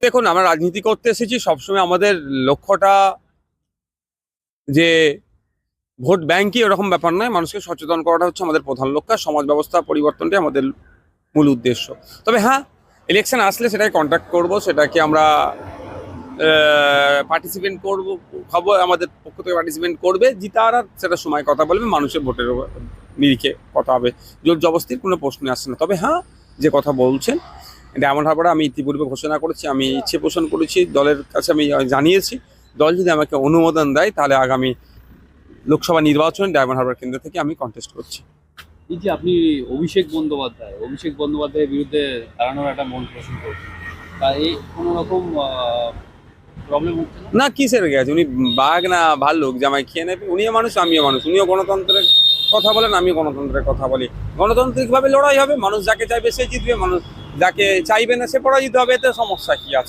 দেখুন, আমরা রাজনীতি করতে এসেছি, সবসময় আমাদের লক্ষ্যটা যে ভোট ব্যাংকই ওরকম ব্যাপার নয়, মানুষকে সচেতন করাটা হচ্ছে আমাদের প্রধান লক্ষ্য। আর সমাজ ব্যবস্থা পরিবর্তনটাই আমাদের মূল উদ্দেশ্য। তবে হ্যাঁ, ইলেকশন আসলে সেটাকে কন্ট্যাক্ট করব, সেটাকে আমরা পার্টিসিপেন্ট করব, হবো, আমাদের পক্ষ থেকে পার্টিসিপেন্ট করবে। জিতার আর সেটা সময় কথা বলবে, মানুষের ভোটের নিরিখে কথা হবে। জোর জবস্তির কোনো প্রশ্ন আসছে না। তবে হ্যাঁ, যে কথা বলছেন, ডায়মন্ড হারবারে আমি ইতিপূর্বে ঘোষণা করেছি, আমি ইচ্ছে পোষণ করেছি, দলের কাছে আমি জানিয়েছি, দল যদি আমাকে অনুমোদন দেয় তাহলে আগামী লোকসভা নির্বাচন ডায়মন্ড হারবার কেন্দ্র থেকে আমি কন্টেস্ট করছি। এই যে আপনি অভিষেক বন্দ্যোপাধ্যায়ের বিরুদ্ধে দাঁড়ানোর একটা মন পোষণ করছেন, তা এই কোনো রকম প্রবলেম হচ্ছে না? না, কিসের গেছে? উনি বাঘ না ভাল্লুক জামাই খেয়ে নেবে? উনিও মানুষ, আমিও মানুষ। উনিও গণতন্ত্রের কথা বলেন, আমিও গণতন্ত্রের কথা বলি। গণতান্ত্রিকভাবে লড়াই হবে, মানুষ যাকে চাইবে সে জিতবে, মানুষ যাকে চাইবে না সে পরাজিত হবে। এতে সমস্যা কি আছে?